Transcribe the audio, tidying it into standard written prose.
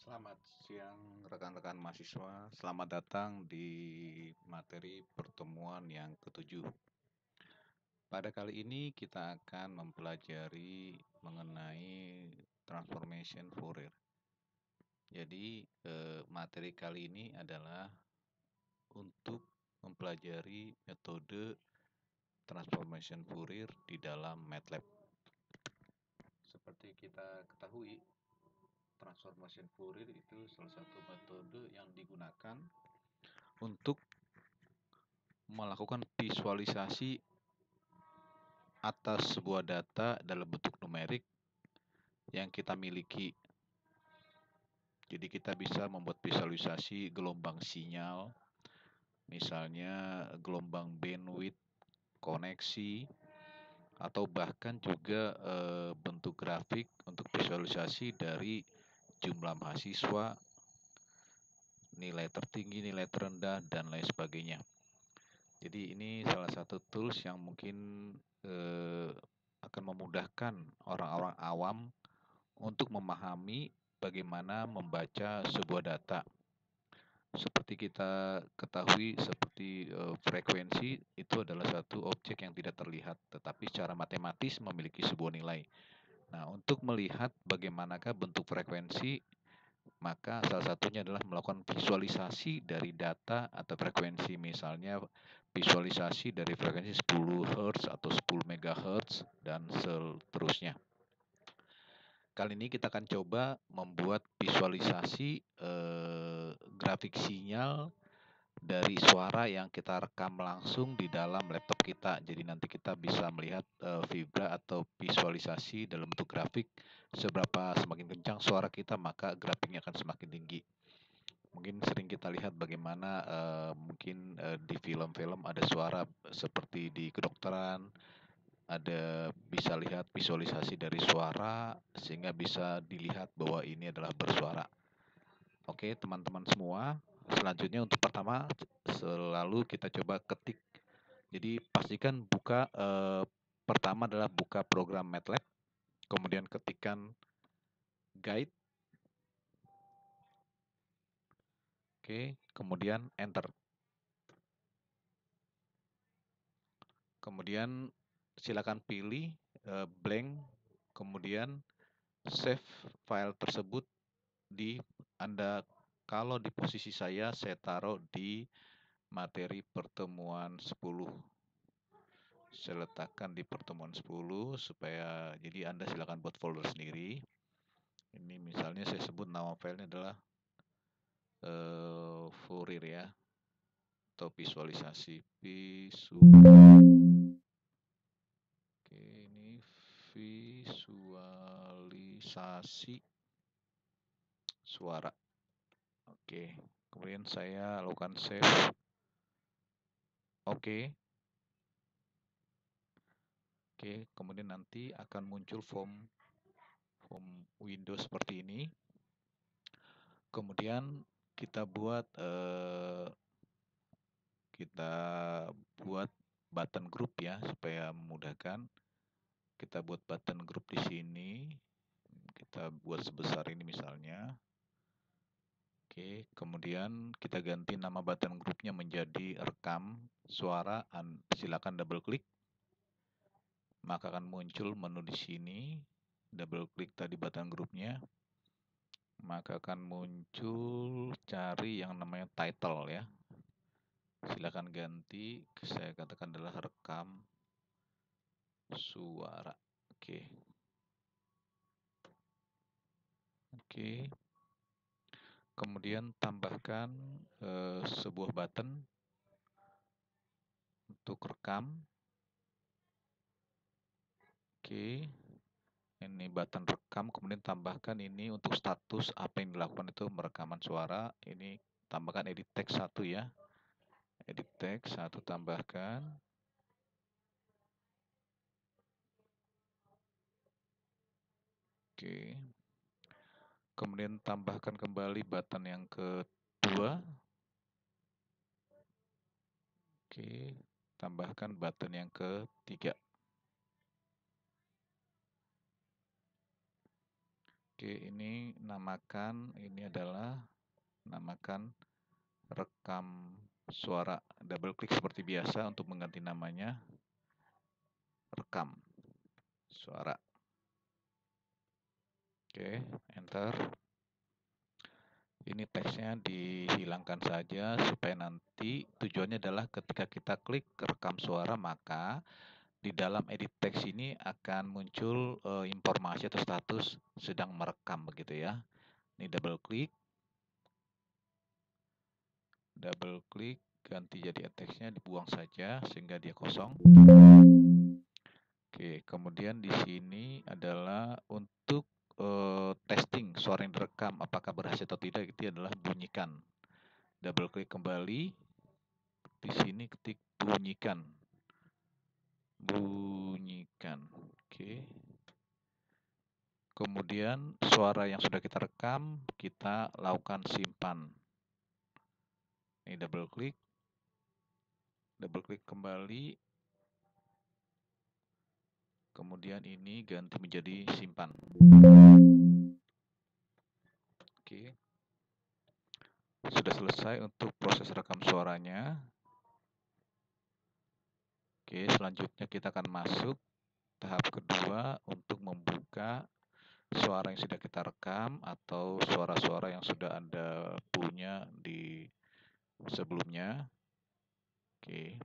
Selamat siang rekan-rekan mahasiswa. Selamat datang di materi pertemuan yang ketujuh. Pada kali ini kita akan mempelajari mengenai transformation Fourier. Jadi materi kali ini adalah untuk mempelajari metode transformation Fourier di dalam MATLAB. Seperti kita ketahui, transformation Fourier itu salah satu metode yang digunakan untuk melakukan visualisasi atas sebuah data dalam bentuk numerik yang kita miliki. Jadi kita bisa membuat visualisasi gelombang sinyal, misalnya gelombang bandwidth, koneksi, atau bahkan juga bentuk grafik untuk visualisasi dari jumlah mahasiswa, nilai tertinggi, nilai terendah, dan lain sebagainya. Jadi ini salah satu tools yang mungkin akan memudahkan orang-orang awam untuk memahami bagaimana membaca sebuah data. Seperti kita ketahui, seperti frekuensi itu adalah satu objek yang tidak terlihat, tetapi secara matematis memiliki sebuah nilai. Nah, untuk melihat bagaimanakah bentuk frekuensi, maka salah satunya adalah melakukan visualisasi dari data atau frekuensi, misalnya visualisasi dari frekuensi 10 Hz atau 10 MHz dan seterusnya. Kali ini kita akan coba membuat visualisasi grafik sinyal dari suara yang kita rekam langsung di dalam laptop kita. Jadi nanti kita bisa melihat vibra atau visualisasi dalam bentuk grafik. Seberapa semakin kencang suara kita, maka grafiknya akan semakin tinggi. Mungkin sering kita lihat bagaimana mungkin di film-film ada suara seperti di kedokteran, ada bisa lihat visualisasi dari suara sehingga bisa dilihat bahwa ini adalah bersuara. Oke, teman-teman semua, selanjutnya untuk pertama selalu kita coba ketik. Jadi pastikan buka pertama adalah buka program MATLAB, kemudian ketikkan guide. Oke, kemudian enter. Kemudian silakan pilih blank, kemudian save file tersebut di Anda. Kalau di posisi saya taruh di materi pertemuan 10. Saya letakkan di pertemuan 10 supaya jadi Anda silakan buat folder sendiri. Ini misalnya saya sebut nama filenya adalah Fourier ya, atau visualisasi Oke, ini visualisasi suara. Oke, kemudian saya lakukan save. Oke, kemudian nanti akan muncul form Windows seperti ini. Kemudian kita buat button group ya supaya memudahkan. Kita buat button group di sini. Kita buat sebesar ini misalnya. Oke, kemudian kita ganti nama button groupnya menjadi rekam suara. Silakan double klik. Maka akan muncul menu di sini. Double klik tadi button groupnya. Maka akan muncul cari yang namanya title ya. Silakan ganti, saya katakan adalah rekam suara. Oke. Kemudian tambahkan sebuah button untuk rekam. Oke. Ini button rekam, kemudian tambahkan ini untuk status apa yang dilakukan itu merekaman suara. Ini tambahkan edit text 1 ya. Edit text 1 tambahkan. Oke. Kemudian tambahkan kembali button yang kedua. Oke, tambahkan button yang ketiga. Oke, ini adalah namakan rekam suara. Double klik seperti biasa untuk mengganti namanya, rekam suara. Oke, enter. Ini teksnya dihilangkan saja supaya nanti tujuannya adalah ketika kita klik rekam suara, maka di dalam edit teks ini akan muncul informasi atau status sedang merekam begitu ya. Ini double klik, ganti jadi teksnya, dibuang saja sehingga dia kosong. Oke, kemudian di sini adalah untuk testing suara yang direkam apakah berhasil atau tidak, itu adalah bunyikan. Double klik kembali, di sini ketik bunyikan. Oke. Kemudian suara yang sudah kita rekam, kita lakukan simpan. Ini double klik kembali, kemudian ini ganti menjadi simpan. Oke, sudah selesai untuk proses rekam suaranya. Oke, selanjutnya kita akan masuk tahap kedua untuk membuka suara yang sudah kita rekam atau suara-suara yang sudah Anda punya di sebelumnya. Oke.